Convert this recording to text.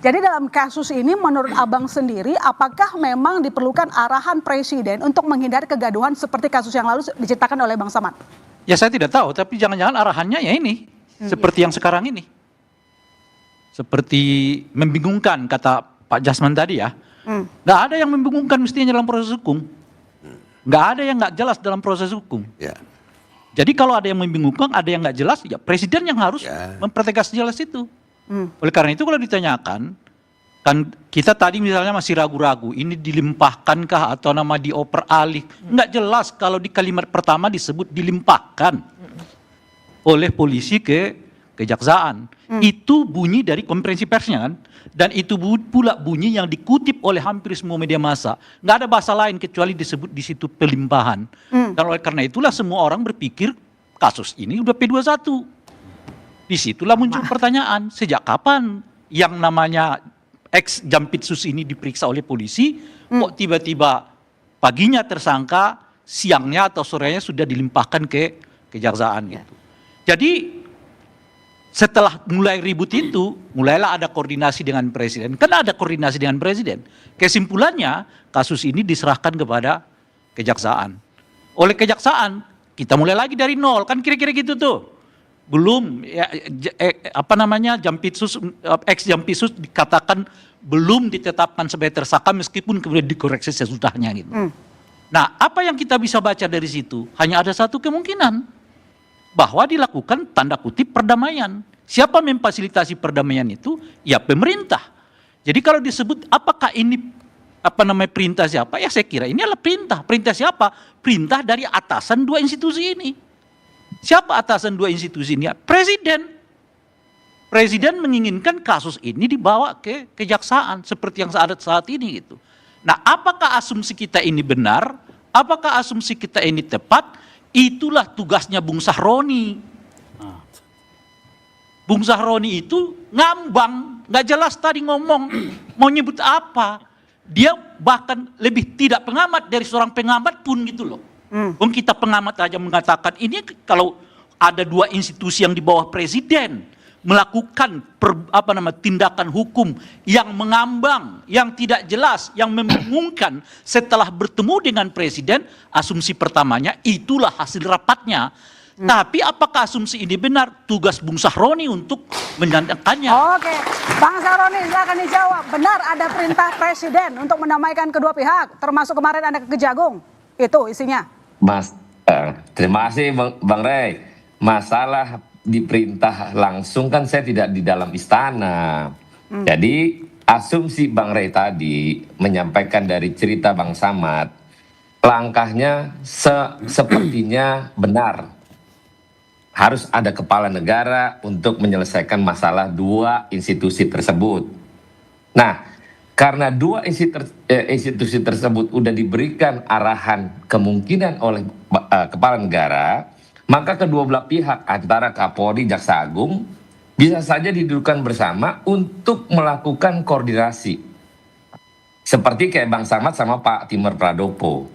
Jadi dalam kasus ini menurut Abang sendiri, apakah memang diperlukan arahan Presiden untuk menghindari kegaduhan seperti kasus yang lalu diceritakan oleh Bang Samad? Ya saya tidak tahu, tapi jangan-jangan arahannya ya ini, seperti yang sekarang ini. Seperti membingungkan, kata Pak Jasman tadi ya. Nggak ada yang membingungkan mestinya dalam proses hukum. Nggak ada yang nggak jelas dalam proses hukum. Ya. Jadi kalau ada yang membingungkan, ada yang nggak jelas, ya Presiden yang harus mempertegas jelas itu. Oleh karena itu kalau ditanyakan, kan kita tadi misalnya masih ragu-ragu, ini dilimpahkankah atau nama dioper alih. Nggak jelas kalau di kalimat pertama disebut dilimpahkan oleh polisi ke kejaksaan. Itu bunyi dari konferensi persnya kan. Dan itu pula bunyi yang dikutip oleh hampir semua media massa. Nggak ada bahasa lain kecuali disebut di situ pelimpahan. Dan oleh karena itulah semua orang berpikir kasus ini udah P21. Disitulah muncul pertanyaan, sejak kapan yang namanya ex Jampitsus ini diperiksa oleh polisi, kok tiba-tiba paginya tersangka, siangnya atau sorenya sudah dilimpahkan ke kejaksaan gitu. Jadi setelah mulai ribut itu, mulailah ada koordinasi dengan Presiden. Kan ada koordinasi dengan Presiden. Kesimpulannya, kasus ini diserahkan kepada kejaksaan. Oleh kejaksaan, kita mulai lagi dari nol, kan kira-kira gitu tuh. Belum Jampitsus ex Jampitsus dikatakan belum ditetapkan sebagai tersangka meskipun kemudian dikoreksi sesudahnya gitu. Nah, apa yang kita bisa baca dari situ? Hanya ada satu kemungkinan, bahwa dilakukan tanda kutip perdamaian. Siapa memfasilitasi perdamaian itu? Ya pemerintah. Jadi kalau disebut apakah ini perintah siapa? Ya saya kira ini adalah perintah. Perintah siapa? Perintah dari atasan dua institusi ini. Siapa atasan dua institusi ini? Presiden. Presiden menginginkan kasus ini dibawa ke kejaksaan seperti yang saat ini gitu. Nah, apakah asumsi kita ini benar? Apakah asumsi kita ini tepat? Itulah tugasnya Bung Sahroni. Bung Sahroni itu ngambang, nggak jelas tadi ngomong mau nyebut apa. Dia bahkan lebih tidak pengamat dari seorang pengamat pun gitu loh. Kita pengamat aja mengatakan ini kalau ada dua institusi yang di bawah Presiden melakukan tindakan hukum yang mengambang, yang tidak jelas, yang membingungkan setelah bertemu dengan Presiden, asumsi pertamanya itulah hasil rapatnya. Tapi apakah asumsi ini benar? Tugas Bung Sahroni untuk menyandarkannya. Oke, Bang Sahroni silakan dijawab. Benar ada perintah Presiden untuk mendamaikan kedua pihak, termasuk kemarin ada ke Kejagung. Itu isinya. Terima kasih Bang Rey. Masalah diperintah langsung kan saya tidak di dalam istana. Jadi asumsi Bang Rey tadi menyampaikan dari cerita Bang Samad, langkahnya sepertinya benar. Harus ada kepala negara untuk menyelesaikan masalah dua institusi tersebut. Nah, karena dua institusi tersebut sudah diberikan arahan kemungkinan oleh kepala negara, maka kedua belah pihak antara Kapolri, Jaksa Agung bisa saja didudukkan bersama untuk melakukan koordinasi. Seperti kayak Bang Samad sama Pak Timur Pradopo.